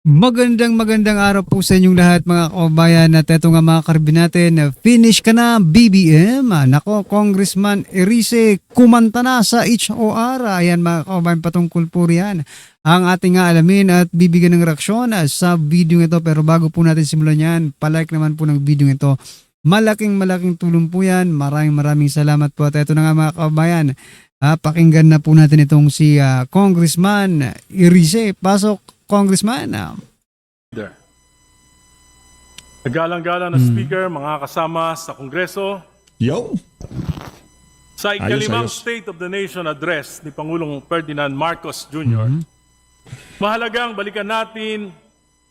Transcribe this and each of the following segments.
Magandang araw po sa inyong lahat mga kababayan at eto nga mga karbi natin, finish ka na BBM. Nako, Congressman Erice, kumanta na sa HOR. Ayan mga kababayan, patungkol po riyan ang ating nga alamin at bibigyan ng reaksyon sa video ito. Pero bago po natin simulan yan, palike naman po ng video ito. Malaking tulong po yan. Maraming salamat po. At eto na nga mga kababayan, pakinggan na po natin itong si Congressman Erice. Pasok, Congressman. Nagalang-galang na speaker, mga kasama sa Kongreso. Yo! Sa ikalimang Ayos. State of the Nation address ni Pangulong Ferdinand Marcos Jr., mahalagang balikan natin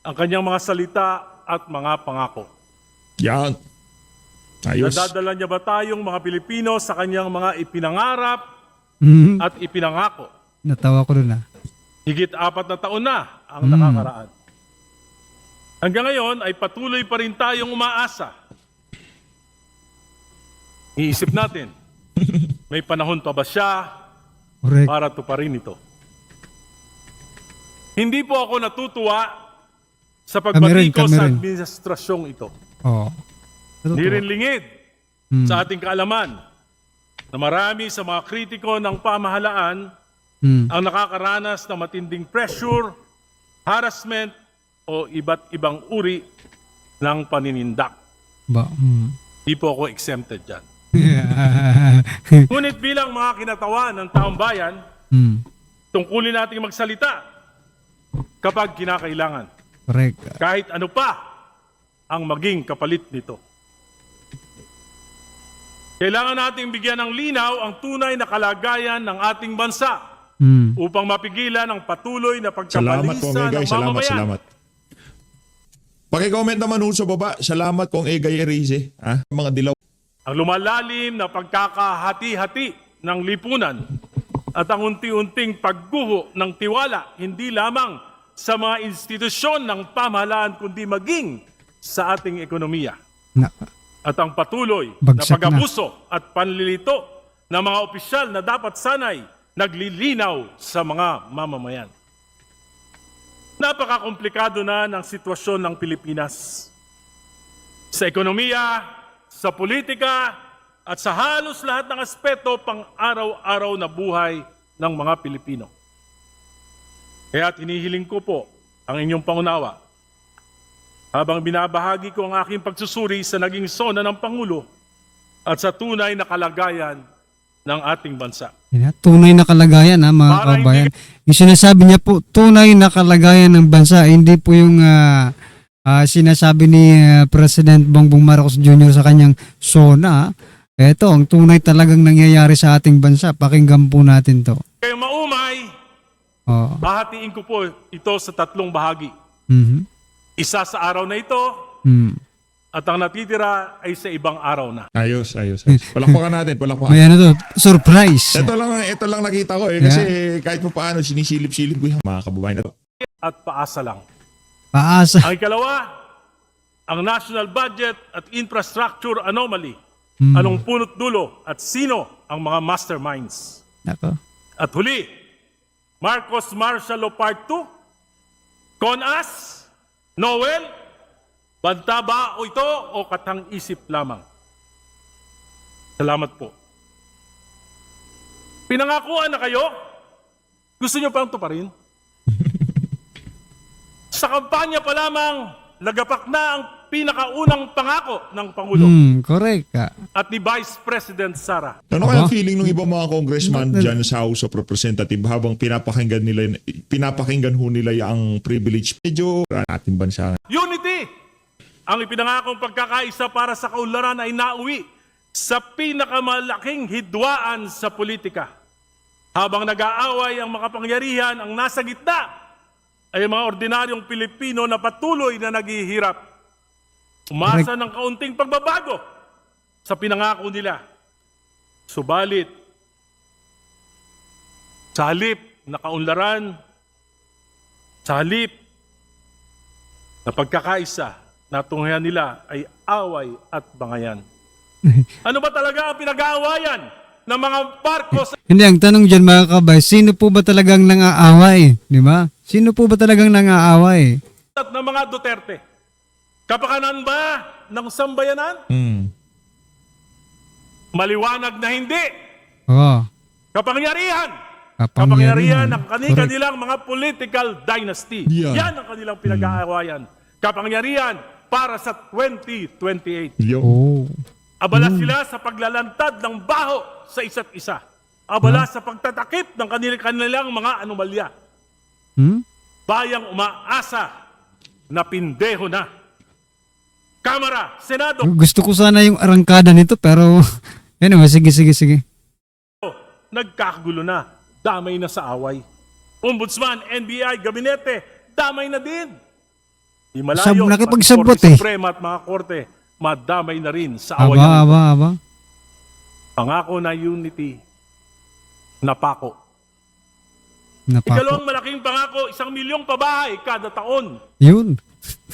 ang kanyang mga salita at mga pangako. Yan. Ayos. Nadadala niya ba tayong mga Pilipino sa kanyang mga ipinangarap at ipinangako? Natawa ko dun Higit 4 na taon na ang nakakaraan. Hanggang ngayon ay patuloy pa rin tayong umaasa. Iisip natin, may panahon pa ba siya Correct. para tuparin ito? Hindi po ako natutuwa sa pagbati ko sa administrasyong ito. Oo. Hindi rin lingid sa ating kaalaman na marami sa mga kritiko ng pamahalaan ang nakakaranas ng matinding pressure, harassment, o iba't ibang uri ng paninindak. Di po ako exempted dyan. Ngunit bilang mga kinatawan ng taong bayan, tungkulin natin magsalita kapag kinakailangan. Correct. Kahit ano pa ang maging kapalit nito. Kailangan nating bigyan ng linaw ang tunay na kalagayan ng ating bansa upang mapigilan ang patuloy na Salamat po, pagkabalisa Egay. ng mamamayan. Salamat. Paki-comment naman sa baba. Salamat kong Egay Erice. Mga dilaw. Ang lumalalim na pagkakahati-hati ng lipunan at ang unti-unting pagguho ng tiwala hindi lamang sa mga institusyon ng pamahalaan kundi maging sa ating ekonomiya. At ang patuloy na Bagsak pag-abuso at panlilito ng mga opisyal na dapat sanay naglilinaw sa mga mamamayan. Napakakomplikado na ng sitwasyon ng Pilipinas. Sa ekonomiya, sa politika, at sa halos lahat ng aspeto pang araw-araw na buhay ng mga Pilipino. Kaya hinihiling ko po ang inyong pangunawa habang binabahagi ko ang aking pagsusuri sa naging sona ng Pangulo at sa tunay na kalagayan ng ating bansa. Tunay na kalagayan mga kababayan. Yung sinasabi niya po, tunay na kalagayan ng bansa, hindi po yung sinasabi ni President Bongbong Marcos Jr. sa kanyang SONA. Ito, ang tunay talagang nangyayari sa ating bansa. Pakinggan po natin to. Kaya maumay, bahatiin ko po ito sa 3 bahagi. Isa sa araw na ito, at ang natitira ay sa ibang araw na. Ayos. Palakpakan natin. May ano to, surprise. Ito lang nakita ko kasi kahit pa paano sinisilip-silip ko yung mga kababayan na to. At paasa lang. Paasa. Ang ikalawa, ang national budget at infrastructure anomaly. Anong punot dulo at sino ang mga masterminds? Nako. At huli, Marcos Marcial Law Part 2, CONAS, Noel, banta ba o ito o katang-isip lamang? Salamat po. Pinangakuan na kayo? Gusto nyo pang tuparin? Sa kampanya pa lamang, lagapak na ang pinakaunang pangako ng Pangulo Correct. at ni Vice President Sara. Ano kaya feeling ng ibang mga congressman dyan sa House of Representatives habang pinapakinggan ho nila ang privilege? Medyo ating bansa. Unity! Ang ipinangakong pagkakaisa para sa kaunlaran ay nauwi sa pinakamalaking hidwaan sa politika. Habang nag-aaway ang makapangyarihan, ang nasa gitna ay mga ordinaryong Pilipino na patuloy na naghihirap. Umasa ng kaunting pagbabago sa pinangako nila. Subalit, sa halip na kaunlaran, sa halip na pagkakaisa, natunghayan nila ay away at bangayan. Ano ba talaga ang pinag-aawayan ng mga Marcos? Hindi, ang tanong dyan mga kabay, sino po ba talagang nang-aaway? Di ba? Sino po ba talagang nang-aaway? at ng mga Duterte. Kapakanan ba ng sambayanan? Maliwanag na hindi. Oo. Kapangyarihan Kapangyarihan. ng kanilang mga political dynasty. Yeah. Yan ang kanilang pinag-aawayan. Kapangyarihan para sa 2028. Yo. Oh. Abala sila sa paglalantad ng baho sa isa't isa. Abala sa pagtatakip ng kanilang mga anomalya. Bayang umaasa na pindeho na. Kamara, Senado, Gusto ko sana yung arangkada nito pero anyway, sige. nagkakagulo na. Damay na sa away. Ombudsman, NBI, Gabinete, damay na din. Di malayo, Nakipagsabot Korte eh. Suprema at mga korte, madamay na rin sa away. Aba. Pangako na unity, napako. Napako. Ikalawang malaking pangako, 1 milyong pabahay kada taon. Yun.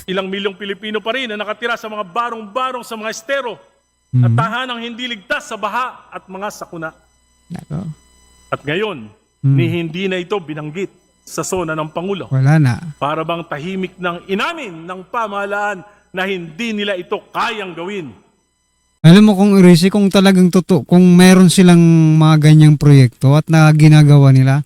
Ilang milyong Pilipino pa rin na nakatira sa mga barong-barong sa mga estero at tahanang hindi ligtas sa baha at mga sakuna. Nako. At ngayon, ni hindi na ito binanggit sa sona ng Pangulo. Wala na. Para bang tahimik ng inamin ng pamahalaan na hindi nila ito kayang gawin. Alam mo kung Irisi, kung talagang totoo, kung meron silang mga ganyang proyekto at na ginagawa nila,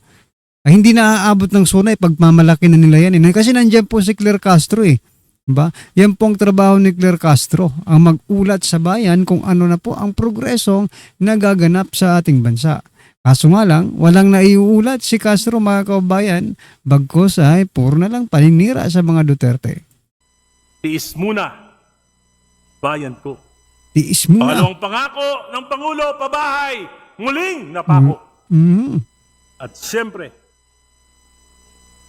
hindi na aabot ng SONA, pagmamalaki na nila yan. Kasi nandiyan po si Claire Castro eh. Diba? Yan pong trabaho ni Claire Castro, ang mag-ulat sa bayan kung ano na po ang progresong nagaganap sa ating bansa. Kaso nga lang, walang naiulat si Castro mga kabayan, bagkus ay puro na lang paninira sa mga Duterte. Tiis muna, bayan ko. Tiis mo na. Pangalawang pangako ng Pangulo, pabahay, muling napako. Mhm. At siyempre,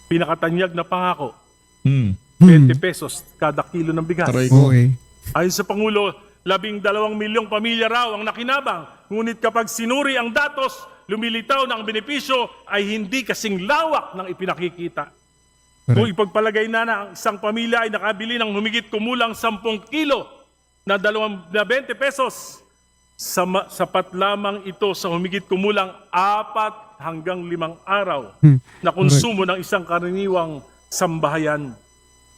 pinakatanyag na pangako, Hmm. 20 pesos kada kilo ng bigas. Aray ko. Oo eh. Ayon sa Pangulo, 12 milyong pamilya raw ang nakinabang. Ngunit kapag sinuri ang datos, lumilitaw na ang benepisyo ay hindi kasing lawak ng ipinakikita. Kung ipagpalagay na ang isang pamilya ay nakabili ng humigit kumulang 10 kilo na 20 pesos, sapat lamang ito sa humigit kumulang 4 hanggang 5 araw na konsumo ng isang karaniwang sambahayan.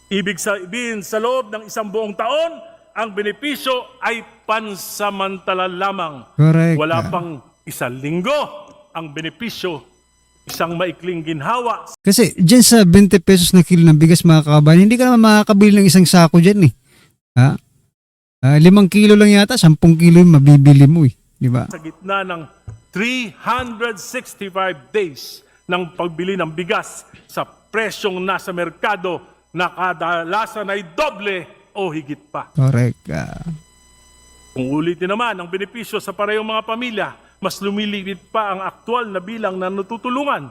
Ibig sabihin, sa loob ng isang buong taon, ang benepisyo ay pansamantala lamang. Correct. Wala pang 1 linggo ang benepisyo, isang maikling ginhawa. Kasi dyan sa 20 pesos na kilo ng bigas mga kabayan, hindi ka naman makakabili ng isang sako dyan eh. Ha? 5 kilo lang yata, 10 kilo yung mabibili mo eh. Di ba? Sa gitna ng 365 days ng pagbili ng bigas sa presyong nasa merkado na kadalasan ay doble o higit pa. Correct. Kung ulitin naman ang benepisyo sa parehong mga pamilya, mas lumiliit pa ang aktual na bilang na natutulungan.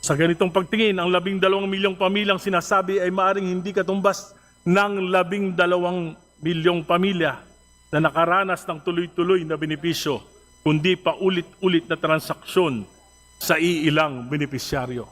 Sa ganitong pagtingin, ang 12 milyong pamilyang sinasabi ay maaring hindi katumbas ng 12 milyong pamilya na nakaranas ng tuloy-tuloy na benepisyo, kundi pa ulit-ulit na transaksyon sa iilang benepisyaryo.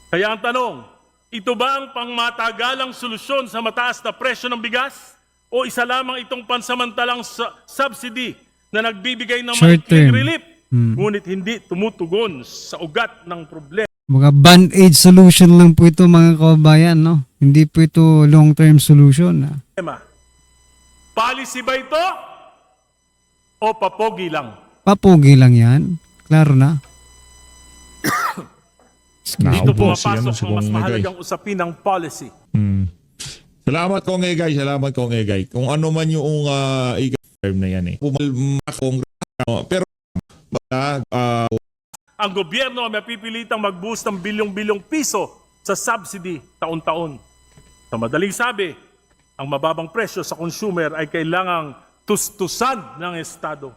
Kaya ang tanong, ito ba ang pangmatagalang solusyon sa mataas na presyo ng bigas? O isa lamang itong pansamantalang subsidy na nagbibigay ng Short maikling term. relief, ngunit hindi tumutugon sa ugat ng problema? Mga band-aid solution lang po ito mga kabayan, no? Hindi po ito long-term solution. Policy ba ito? O papogi lang? Papugi lang yan. Klaro na. Dito Naubo pumapasok siya, no, ang si mas Kong Egay. mahalagang usapin ng policy. Salamat Kong Egay, salamat Kong Egay. Kung ano man yung term na yan eh. Pero Ang gobyerno ay mapipilitang mag-boost ng bilyong-bilyong piso sa subsidy taon-taon. Sa madaling sabi, ang mababang presyo sa consumer ay kailangang tustusan ng Estado.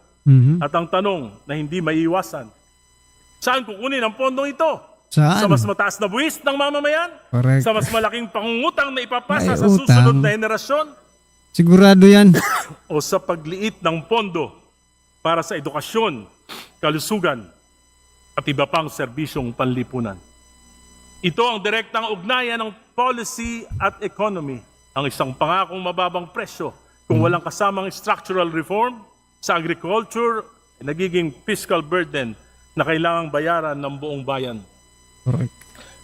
At ang tanong na hindi maiiwasan, saan kukunin ang pondong ito? Saan? Sa mas mataas na buwis ng mamamayan? Correct. Sa mas malaking pangungutang na ipapasa Ay, sa susunod utang. na henerasyon? Sigurado yan. O sa pagliit ng pondo para sa edukasyon, kalusugan, at iba pang serbisyong panlipunan? Ito ang direktang ugnayan ng policy at economy. Ang isang pangakong mababang presyo kung walang kasamang structural reform sa agriculture, nagiging fiscal burden na kailangang bayaran ng buong bayan. Correct.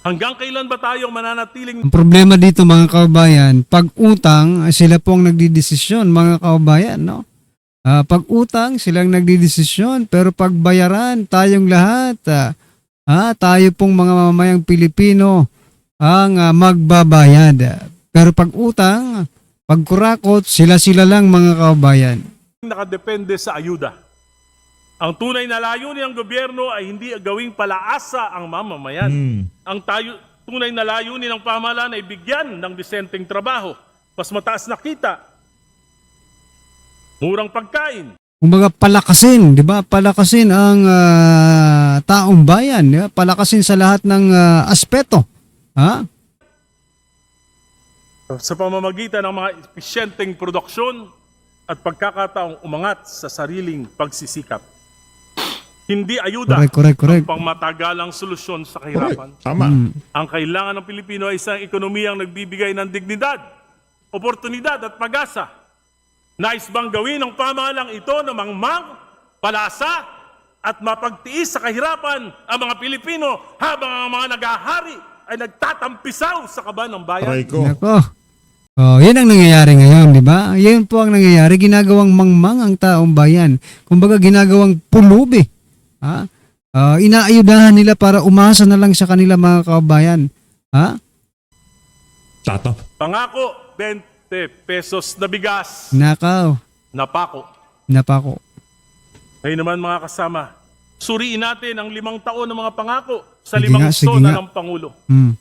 Hanggang kailan ba tayong mananatiling Ang problema dito mga kababayan, pag utang, sila po ang nagdidesisyon mga kababayan, no? Pag utang, silang nagdidesisyon, pero pag bayaran, tayong lahat, tayo pong mga mamamayang Pilipino ang magbabayad. Pero pag utang, pag kurakot, sila-sila lang mga kababayan. nakadepende sa ayuda? Ang tunay na layunin ng gobyerno ay hindi gawing palaasa ang mamamayan. Ang tunay na layunin ng pamahalaan ay bigyan ng disenteng trabaho, mas mataas na kita, murang pagkain. Kumbaga palakasin, di ba? Palakasin ang taong bayan, di ba? Palakasin sa lahat ng aspeto. Ha? Sa pamamagitan ng mga episyenteng produksyon at pagkakataong umangat sa sariling pagsisikap. Hindi ayuda Correct. ang pangmatagalang solusyon sa kahirapan. Tama. Ang kailangan ng Pilipino ay isang ekonomiyang nagbibigay ng dignidad, oportunidad at pag-asa. Nais bang gawin ng pamahalang ito na mangmang, palasa at mapagtiis sa kahirapan ang mga Pilipino habang ang mga nag-ahari ay nagtatampisaw sa kaban ng bayan? Aray ko. Nako. Yan ang nangyayari ngayon, di ba? Yan po ang nangyayari. Ginagawang mangmang ang taong bayan. Kumbaga ginagawang pulubi. Ha? Inaayudahan nila para umasa na lang sa kanila mga kababayan. Ha? Tato. Pangako, 20 pesos na bigas, Nakaw. napako. Napako. Ngayon naman mga kasama, suriin natin ang 5 taon ng mga pangako sa Sige 5 nga, sige sona nga. ng Pangulo. Hmm.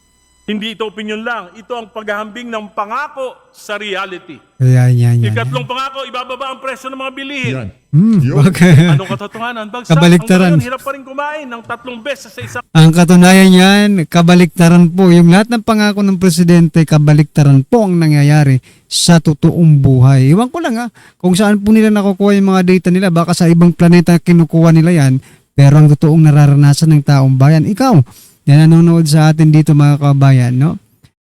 Hindi ito opinion lang, ito ang paghahambing ng pangako sa reality. Yan. Ikatlong pangako, ibababa ang presyo ng mga bilihin. Yan. Yun. Okay. Anong katotohanan? Bagsak. Kabaliktaran. Hanggang ngayon, hirap pa rin kumain ng 3 beses sa isang Ang katunayan yan, kabaliktaran po. Yung lahat ng pangako ng presidente, kabaliktaran po ang nangyayari sa totoong buhay. Iwan ko lang kung saan po nila nakukuha yung mga data nila. Baka sa ibang planeta kinukuha nila yan. Pero ang totoong nararanasan ng taong bayan, ikaw, na nanonood sa atin dito mga kababayan, no?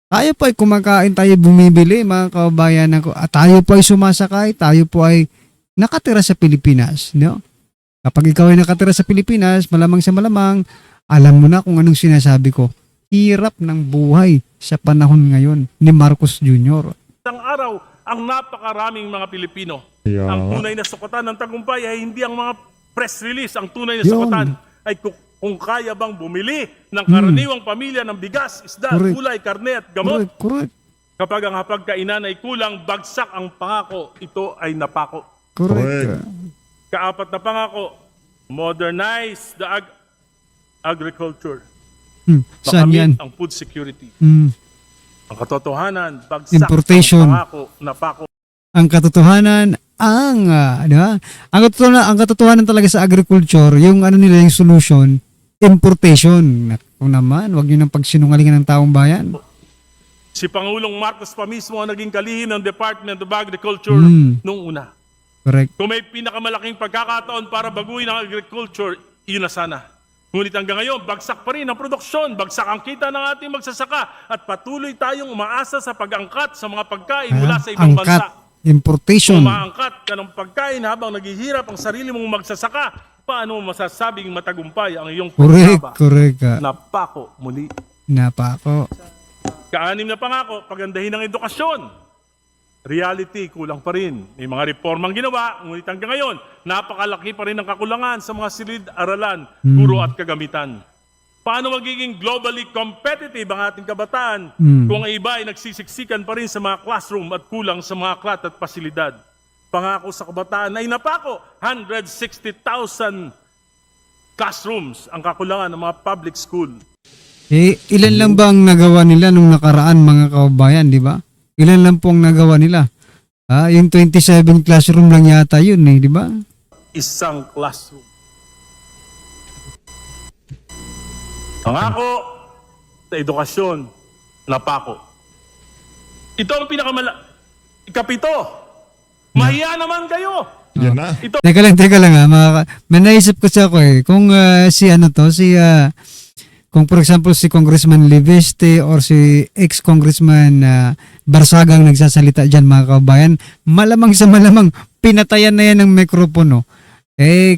Tayo po ay kumakain, tayo bumibili mga kababayan. Tayo po ay sumasakay, tayo po ay nakatira sa Pilipinas, no? Kapag ikaw ay nakatira sa Pilipinas, malamang sa malamang, alam mo na kung anong sinasabi ko. Hirap ng buhay sa panahon ngayon ni Marcos Jr. araw ang napakaraming mga Pilipino. Yeah. Ang tunay na sukatan ng tagumpay ay hindi ang mga press release. Ang tunay na Yun. sukatan ay kung kaya bang bumili ng karaniwang pamilya ng bigas, isda, Correct. gulay, karne at gamot. Correct. Kapag ang hapagkainan ay kulang, bagsak ang pangako, ito ay napako. Correct. Kaapat na pangako, modernize the agriculture. Saan yan? Makamit ang food security. Hmm. Ang katotohanan, bagsak Importation. ang pangako, napako. Ang katotohanan, di ba? Ang katotohanan talaga sa agriculture, yung ano nila, yung solution, importation. Naku naman, wag niyo nang pagsinungalingan ng taong bayan. Si Pangulong Marcos pa mismo ang naging kalihim ng Department of Agriculture noong una. Correct. Kung may pinakamalaking pagkakataon para baguhin ang agriculture, iyon na sana. Ngunit hanggang ngayon, bagsak pa rin ang produksyon, bagsak ang kita ng ating magsasaka at patuloy tayong umaasa sa pag-angkat sa mga pagkain mula sa ibang Angkat, bansa. importation. Umaangkat ka ng pagkain habang naghihirap ang sarili mong magsasaka, paano mo masasabing matagumpay ang iyong pagsaba? Correct. Napako muli. Napako. Kaanim na pangako, pagandahin ng edukasyon. Reality, kulang pa rin. May mga reformang ginawa, ngunit hanggang ngayon, napakalaki pa rin ang kakulangan sa mga silid-aralan, guro at kagamitan. Paano magiging globally competitive ang ating kabataan kung ang iba ay nagsisiksikan pa rin sa mga classroom at kulang sa mga klat at pasilidad? Pangako sa kabataan ay napako, 160,000 classrooms ang kakulangan ng mga public school. Ilan lang ba ang nagawa nila nung nakaraan mga kababayan, di ba? Ilan lang po ang nagawa nila? Yung 27 classroom lang yata yun di ba? Isang classroom. Pangako sa edukasyon, napako. Ito ang ikapito. Mahiya naman kayo. Yan na. Ito Teka lang may naisip ko siya kung kung for example si Congressman Liveste or si ex-Congressman Barsagang nagsasalita dyan mga kababayan, malamang sa malamang pinatayan na yan ng mikropono.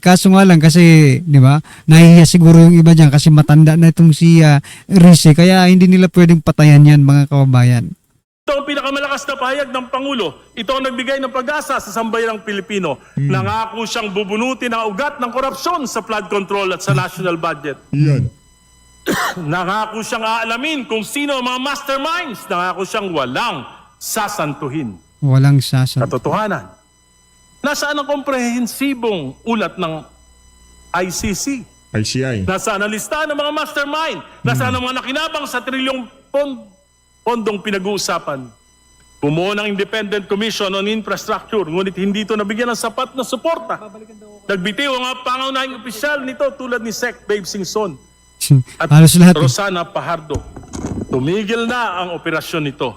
Kaso nga lang kasi, di ba, nahihiya siguro yung iba dyan kasi matanda na itong si Rize, kaya hindi nila pwedeng patayan yan, mga kababayan. Ito ang pinakamalakas na pahayag ng Pangulo. Ito ang nagbigay ng pag-asa sa sambayanang Pilipino. Nangako siyang bubunutin ang ugat ng korupsyon sa flood control at sa national budget. Yan. Nangako siyang aalamin kung sino ang mga masterminds. Nangako siyang walang sasantuhin. Walang sasan. Katotohanan. Nasaan ang komprehensibong ulat ng ICC? ICI. Nasaan ang listahan ng mga mastermind? Nasaan ang mga nakinabang sa trilyong pondong pinag-uusapan? Bumuo ng Independent Commission on Infrastructure, ngunit hindi ito nabigyan ng sapat na suporta. Nagbitiw ang mga pangunahing opisyal nito tulad ni Sec. Babe Singson at Halos lahat. Rosana Pajardo. Tumigil na ang operasyon nito.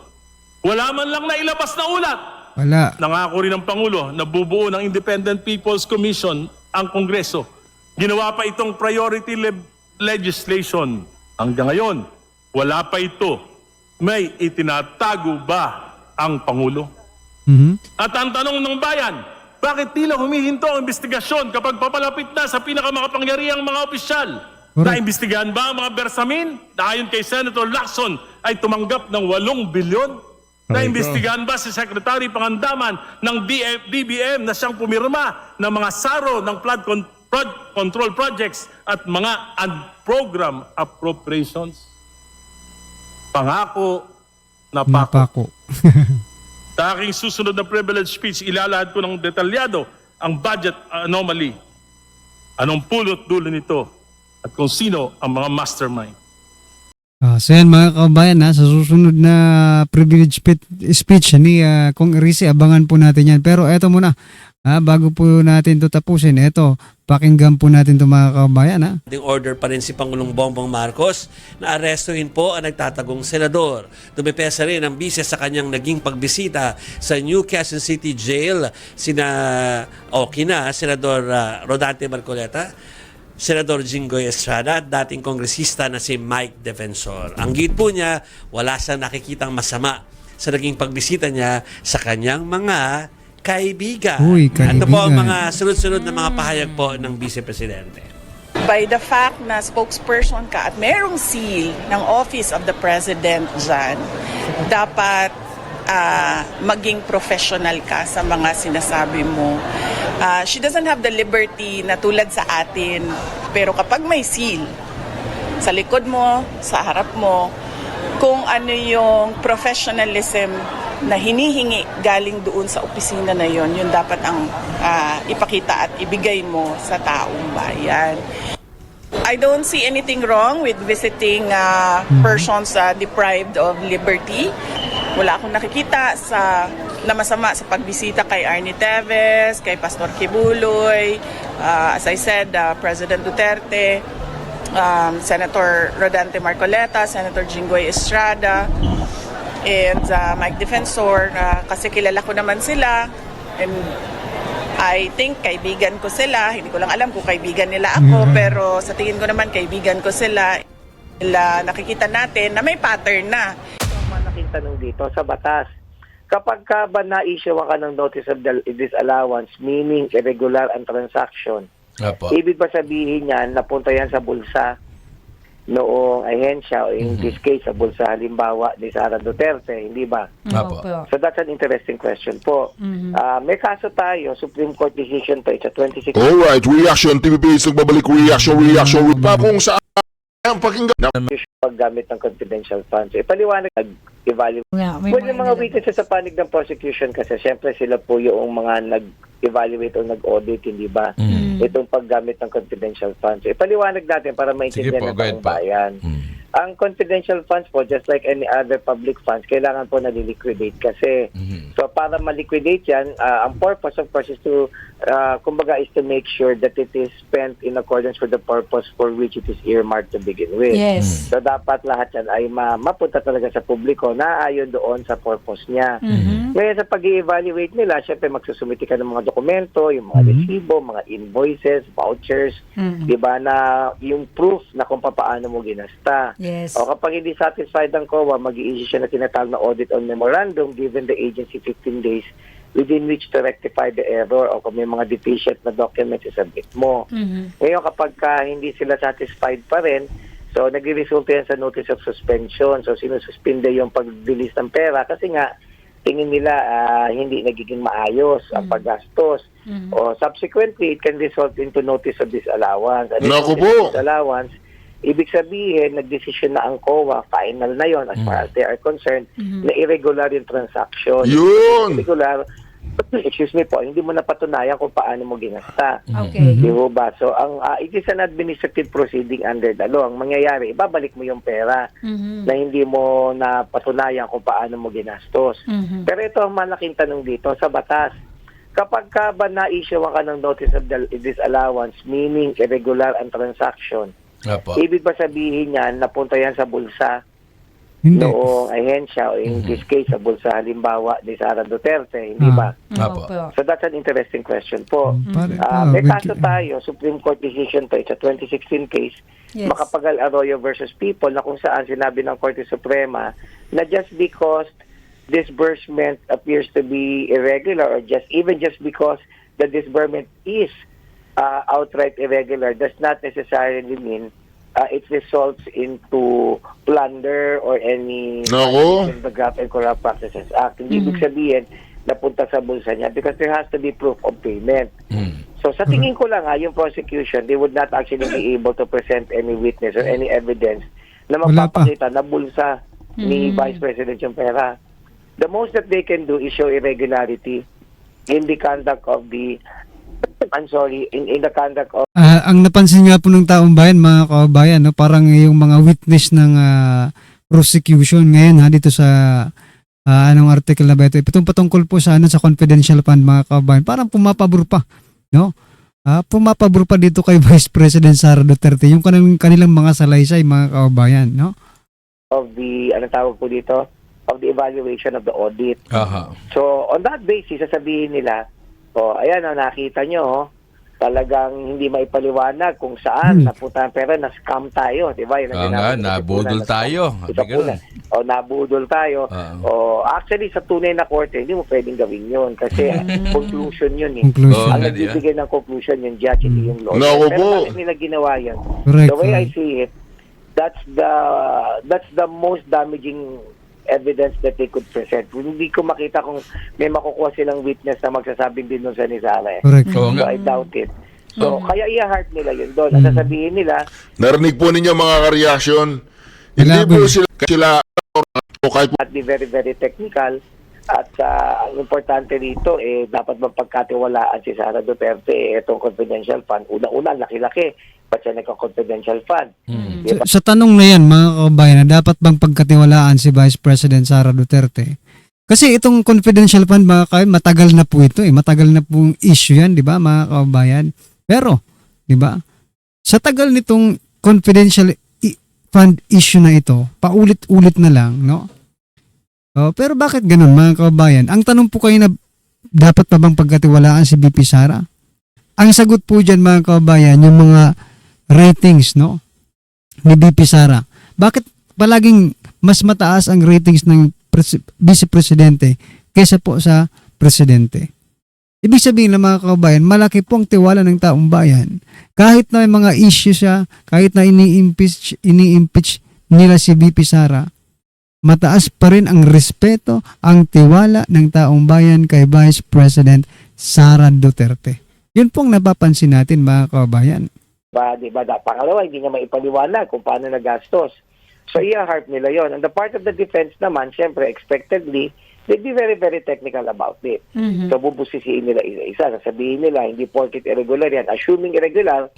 Wala man lang nailabas na ulat. Wala. Nangako rin ng Pangulo na bubuo ng Independent People's Commission ang Kongreso. Ginawa pa itong priority legislation. Hanggang ngayon, wala pa ito. May itinatago ba ang Pangulo? At ang tanong ng bayan, bakit tila humihinto ang investigasyon kapag papalapit na sa pinakamakapangyarihang mga opisyal? Naimbestigahan ba ang mga bersamin na ayon kay Senator Lacson ay tumanggap ng 8 bilyon? Naimbestigahan ba si Secretary Pangandaman ng DBM na siyang pumirma ng mga saro ng flood control projects at mga unprogrammed appropriations? Pangako na pako. Napako. Sa aking susunod na privilege speech, ilalahad ko ng detalyado ang budget anomaly. Anong pulot dulo nito at kung sino ang mga mastermind. So yan mga kababayan, sa susunod na privilege speech ni Kong Rize, abangan po natin yan. Pero eto muna, bago po natin ito tapusin, eto, pakinggan po natin ito mga kababayan. Order pa rin si Pangulong Bongbong Marcos na arestuhin po ang nagtatagong senador. Dumipesa rin ang bise sa kanyang naging pagbisita sa New Quezon City Jail Senador Rodante Marcoleta, Senador Jinggoy Estrada at dating kongresista na si Mike Defensor. Ang git po niya, wala siyang nakikitang masama sa naging pagbisita niya sa kanyang mga kaibigan. Uy, kaibigan. Ano po ang mga sunod-sunod na mga pahayag po ng Vice Presidente? By the fact na spokesperson ka at merong seal ng Office of the President dyan, dapat maging professional ka sa mga sinasabi mo. She doesn't have the liberty na tulad sa atin, pero kapag may seal sa likod mo, sa harap mo, kung ano yung professionalism na hinihingi galing doon sa opisina na yon, yun dapat ang ipakita at ibigay mo sa taong bayan. I don't see anything wrong with visiting persons deprived of liberty. Wala akong nakikita na masama sa pagbisita kay Arnie Teves, kay Pastor Kibuloy, as I said, President Duterte, Senator Rodante Marcoleta, Senator Jinggoy Estrada, and Mike Defensor, kasi kilala ko naman sila, and I think kaibigan ko sila. Hindi ko lang alam kung kaibigan nila ako, pero sa tingin ko naman kaibigan ko sila. Nakikita natin na may pattern na. Malaking tanong dito sa batas. Kapag ka ba na-issue ka ng notice of disallowance, meaning irregular ang transaction, ibig ba sabihin yan, napunta yan sa bulsa noong ahensya, o in this case, sa bulsa halimbawa ni Sara Duterte, hindi ba? So that's an interesting question po. May kaso tayo, Supreme Court decision pa, it's a 26... Alright, reaction, TVPs, nagbabalik, reaction, pa kung saan ang pakinggan. Paggamit ng confidential funds. Ipaliwanag, nag-evaluate. Well, yung mga witnesses sa panig ng prosecution kasi syempre sila po yung mga nag-evaluate o nag-audit, hindi ba? Itong paggamit ng confidential funds. Ipaliwanag natin para maintindihan ng taong bayan. Ang confidential funds po, just like any other public funds, kailangan po naliliquidate kasi. So para maliquidate yan, ang purpose of course is to, kumbaga is to make sure that it is spent in accordance with the purpose for which it is earmarked to begin with. Yes. So dapat lahat yan ay mapunta talaga sa publiko na ayon doon sa purpose niya. Ngayon sa pag-i-evaluate nila, syempre magsusumiti ka ng mga dokumento, yung mga resibo, mga invoices, vouchers, di ba, na yung proof na kung paano mo ginasta. Yes. O kapag hindi satisfied ang COA, mag-i-issue siya na tinatawag na audit on memorandum given the agency 15 days within which to rectify the error o kung may mga deficient na documents isabit mo. Ngayon kapag hindi sila satisfied pa rin, so nagre-resulta yan sa notice of suspension. So sinususpinde yung pag-release ng pera kasi nga tingin nila hindi nagiging maayos ang paggastos. O subsequently, it can result into notice of disallowance. And Naku notice po! of disallowance, ibig sabihin, nagdesisyon na ang COA, final na yon as far as they are concerned, na irregular yung transaction. Yun! Irregular, excuse me po, hindi mo napatunayan kung paano mo ginasta. Okay. Di ba? So, it is an administrative proceeding under the law. Ang mangyayari, ibabalik mo yung pera na hindi mo napatunayan kung paano mo ginastos. Pero ito ang malaking tanong dito sa batas. Kapag ka ba na-issue ka ng notice of disallowance, meaning irregular ang transaction, ibig ba sabihin yan, napunta yan sa bulsa Hindi. noong ahensya o in this case sa bulsa halimbawa ni Sara Duterte, hindi ba? Opo. So that's an interesting question po. May kaso tayo, Supreme Court decision to, it's a 2016 case, Yes. Macapagal Arroyo versus People, na kung saan sinabi ng Korte Suprema na just because disbursement appears to be irregular or just because the disbursement is outright irregular does not necessarily mean it results into plunder or any Nako. violation of the Graft and Corrupt Practices Act. Hindi ibig sabihin napunta sa bulsa niya because there has to be proof of payment. So sa tingin ko lang yung prosecution, they would not actually be able to present any witness or any evidence na Wala pa. magpapakita na bulsa ni Vice President yung pera. The most that they can do is show irregularity in the conduct of the in the conduct of Ang napansin nga po ng taong bayan, mga kabayan, no, parang yung mga witness ng prosecution ngayon dito sa anong article na ba ito? Itong patungkol po sa sa confidential fund, mga kabayan, parang pumapabor pa, no? Pumapabor pa dito kay Vice President Sara Duterte yung kanilang mga salaysay, mga kabayan, no? of the anong tawag po dito of the evaluation of the audit. So on that basis sasabihin nila, ayan nakita nyo, talagang hindi maipaliwanag kung saan napunta ang pera, na-scam tayo, di ba? Nabudol tayo. Nabudol tayo. Actually, sa tunay na korte, hindi mo pwedeng gawin yun kasi conclusion yun. Conclusion. Ang nagbibigay ng conclusion yung judge, hindi yung lawyer. Naku Pero po. bakit nila ginawa yan? Correct. The way I see it, that's the most damaging evidence that they could present. Hindi ko makita kung may makukuha silang witness na magsasabing din nun sa Nizara. Correct. So I doubt it. So kaya i-heart nila yun doon. At sasabihin nila, Narinig po ninyo mga ka-reaction. Hindi Wala po ba? sila o kahit at be very, very technical. At ang importante dito, dapat mapagkatiwalaan si Sara Duterte itong confidential fund. Una-una, laki-laki. Ba't siya nagka-confidential fund? Diba? Sa tanong na yan, mga kabayan, na dapat bang pagkatiwalaan si Vice President Sara Duterte? Kasi itong confidential fund, mga kabayan, matagal na po ito. Matagal na pong issue yan, di ba, mga kabayan? Pero, di ba, sa tagal nitong confidential fund issue na ito, paulit-ulit na lang, no? Pero bakit ganun, mga kabayan? Ang tanong po kayo na dapat pa bang pagkatiwalaan si BP Sara? Ang sagot po dyan, mga kabayan, yung mga ratings, no, ni BP Sara. Bakit palaging mas mataas ang ratings ng Vice Presidente kaysa po sa Presidente? Ibig sabihin ng mga kabayan, malaki po ang tiwala ng taong bayan. Kahit na may mga issue siya, kahit na ini-impeach nila si BP Sara, mataas pa rin ang respeto, ang tiwala ng taong bayan kay Vice President Sara Duterte. Yun pong napapansin natin, mga kabayan. Diba? Pangalawa, hindi niya maipaliwanag kung paano nagastos. So, i-heart nila yon. And the part of the defense naman, syempre, expectedly, they'd be very, very technical about it. So, bubusisiin nila isa-isa. Sasabihin nila, hindi porket irregular yan. Assuming irregular,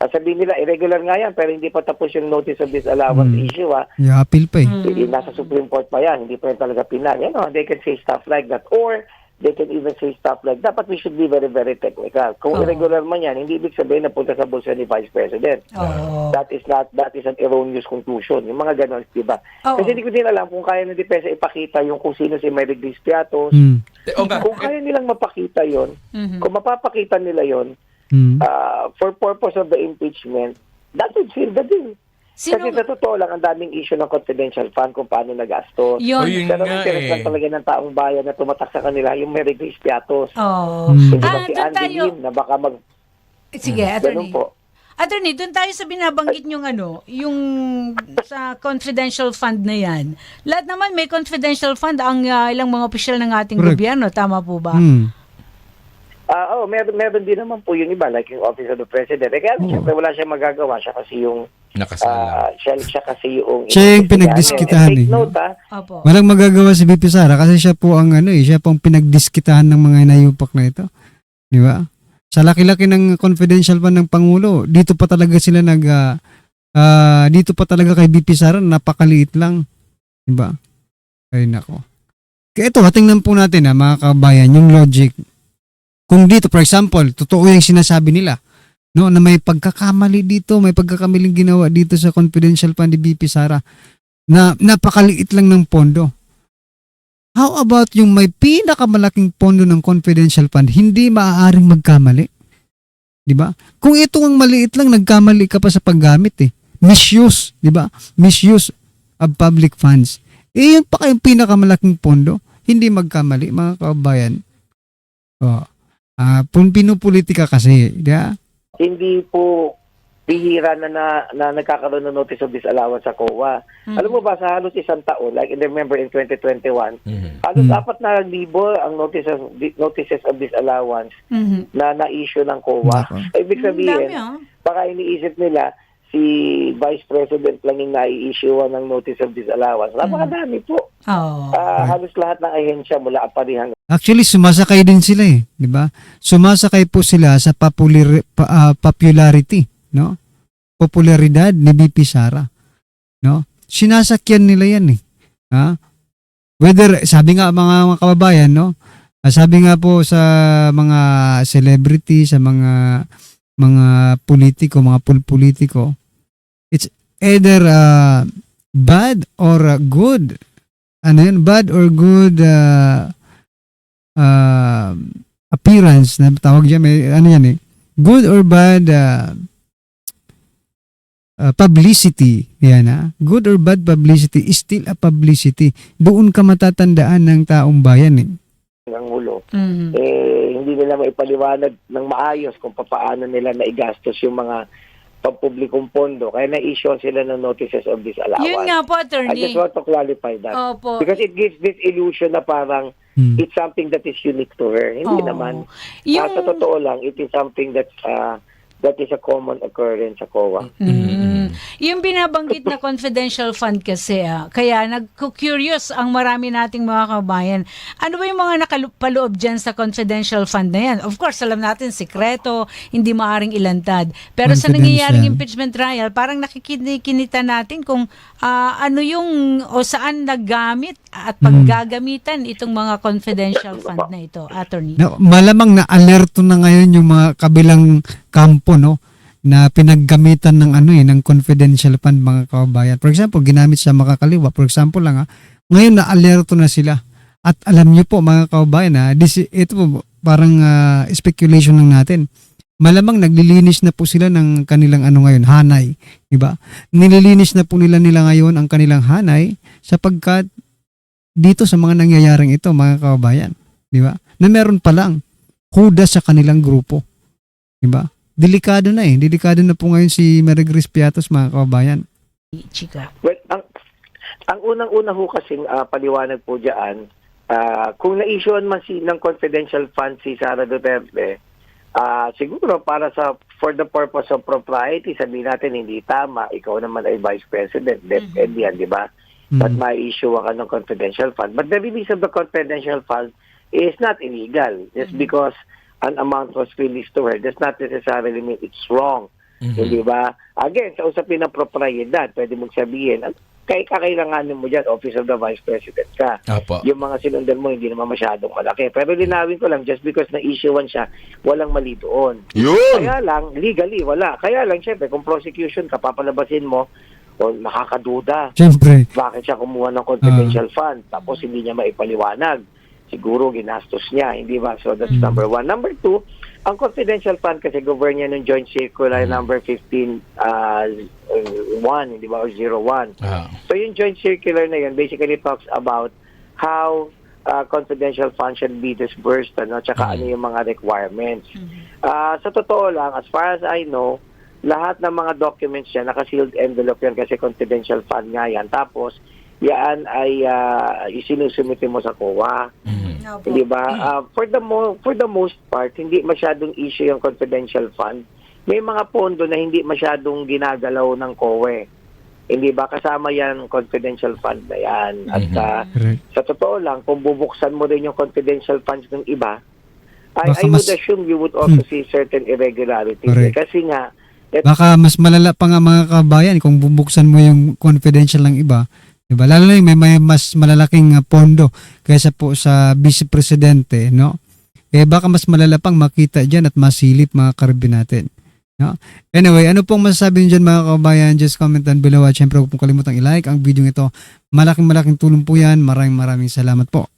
sasabihin nila, irregular nga yan, pero hindi pa tapos yung notice of disallowance issue, I-appeal pa Nasa Supreme Court pa yan, hindi pa yan talaga pinag. They can say stuff like that. Or, they can even say stuff like that, but we should be very, very technical. Kung irregular man yan, hindi ibig sabihin na punta sa bulsa ni Vice President. That is an erroneous conclusion. Yung mga ganon, diba? Kasi hindi ko din alam kung kaya ng depensa ipakita yung kung sino si Merrick Dispiatos. Kung kaya nilang mapakita yon, kung mapapakita nila yon, for purpose of the impeachment, that would seal the deal. Kasi sa totoo lang, ang daming issue ng confidential fund kung paano nagastos. O, yun Pero nga interest lang talaga ng taong bayan na tumatak sa kanila yung Mary Grace Piatos. Oh. Hindi ba si doon Andy tayo. Lim na baka Sige, ganun attorney. po. Attorney, doon tayo sa binabanggit yung yung sa confidential fund na yan. Lahat naman may confidential fund ang ilang mga opisyal ng ating Correct. gobyerno. Tama po ba? Meron din naman po yung iba, like yung Office of the President. Kaya siyempre wala siyang magagawa. Siya kasi yung Nakasala. siya kasi yung Siya yung pinagdiskitahan, And take eh. note, Opo. Walang magagawa si VP Sara kasi siya po ang siya po ang pinagdiskitahan ng mga inayupak na ito. Di ba? Sa laki-laki ng confidential fund ng Pangulo, dito pa talaga sila dito pa talaga kay VP Sara napakaliit lang. Di ba? Ay nako. Kaya ito, tingnan po natin mga kabayan, yung logic. Kung dito, for example, totoo yung sinasabi nila, no, na may pagkakamali dito, may pagkakamaling ginawa dito sa confidential fund ni VP Sara na napakaliit lang ng pondo. How about yung may pinakamalaking pondo ng confidential fund, hindi maaaring magkamali? Di ba? Kung ito ang maliit lang, nagkamali ka pa sa paggamit eh. Misuse, di ba? Misuse of public funds. Yun pa kayong pinakamalaking pondo, hindi magkamali, mga kabayan. Pinupolitika kasi, di ba? hindi po bihira na nagkakaroon ng notice of disallowance sa COA. Alam mo ba, sa halos isang taon, like I remember in 2021, halos 4,000 ang notices of disallowance na na-issue ng COA. Ibig sabihin, baka iniisip nila, si Vice President lang yung nai-issue ng notice of disallowance. Napakadami po. Halos lahat ng ahensya mula aparihan. Actually, sumasakay din sila eh, di ba? Sumasakay po sila sa popularity, no? Popularidad ni VP Sara, no? Sinasakyan nila yan eh. Ha? Whether, sabi nga mga kababayan, no? Sabi nga po sa mga celebrity, sa mga politiko, mga politiko, it's either bad or good. Ano yun? Bad or good appearance na tawag dyan. May, ano yan eh? Good or bad publicity. Yan ha. Good or bad publicity is still a publicity. Doon ka matatandaan ng taong bayan eh. Ng ulo. Hindi nila maipaliwanag ng maayos kung paano nila naigastos yung mga pampublikong pondo. Kaya na-issue sila ng notices of disallowance. Yun nga po, I attorney. just want to clarify that. Opo. Because it gives this illusion na parang it's something that is unique to her. Hindi naman. Sa totoo lang, it is something that is a common occurrence sa COA. Yung binabanggit na confidential fund kasi, kaya nagko-curious ang marami nating mga kabayan. Ano ba yung mga nakapaloob dyan sa confidential fund na yan? Of course, alam natin, sikreto, hindi maaring ilantad. Pero sa nangyayaring impeachment trial, parang nakikinita natin kung ano yung o saan naggamit at paggagamitan itong mga confidential fund na ito, attorney. Malamang na alerto na ngayon yung mga kabilang kampo, no, na pinaggamitan ng ng confidential fund, mga kababayan. For example, ginamit sa makakaliwa. For example lang ngayon na alerto na sila. At alam niyo po, mga kababayan, ito po parang speculation lang natin. Malamang naglilinis na po sila ng kanilang ngayon, hanay, di ba? Nililinis na po nila ngayon ang kanilang hanay sapagkat dito sa mga nangyayaring ito, mga kababayan, di ba? Na meron pa lang kuda sa kanilang grupo. Di ba? Delikado na po ngayon si Mary Grace Piatos, mga kababayan. Chika. Well, ang unang-una ho kasing paliwanag po dyan, kung na-issuean man ng confidential fund si Sara Duterte, siguro for the purpose of propriety, sabihin natin hindi tama, ikaw naman ay Vice President, DepEd yan, di ba? But may issue ka ng confidential fund. But the release of the confidential fund is not illegal. Just because an amount was released to her does not necessarily mean it's wrong. Hindi ba? Again, sa usapin ng propriedad, pwede mong sabihin, kakailanganin mo dyan, Office of the Vice President ka. Apo. Yung mga sinundan mo, hindi naman masyadong malaki. Pero linawin ko lang, just because na-issuean siya, walang mali doon. Yun! Kaya lang, legally, wala. Kaya lang, syempre, kung prosecution ka, papalabasin mo, o nakakaduda. Siyempre. Bakit siya kumuha ng confidential fund? Tapos hindi niya maipaliwanag. Siguro ginastos niya, hindi ba? So that's number one. Number two, Ang confidential fund kasi govern niya ng Joint Circular number 15 1, di ba, or 01. So yung Joint Circular na yun basically talks about how confidential funds should be disbursed, ano, tsaka ano yung mga requirements. Sa totoo lang, as far as I know, lahat ng mga documents yan, naka-sealed envelope yan kasi confidential fund nga yan. Tapos, yan ay isinusumite mo sa COA. Hindi ba? For the most part, hindi masyadong issue yung confidential fund. May mga pondo na hindi masyadong ginagalaw ng COA. Hindi ba? Kasama yan confidential fund na yan. At sa totoo lang, kung bubuksan mo rin yung confidential funds ng iba, I would assume you would also see certain irregularities. Correct. Kasi nga, Baka mas malala pa nga mga kabayan kung bubuksan mo yung confidential ng iba. Diba? Lalo na yung may mas malalaking pondo kaysa po sa vice presidente, no? Baka mas malala pang makita dyan at masilip mga karibin natin. No? Anyway, ano pong masasabi nyo dyan mga kabayan? Just comment down below at syempre huwag pong kalimutang i-like ang video ito. Malaking tulong po yan. Maraming salamat po.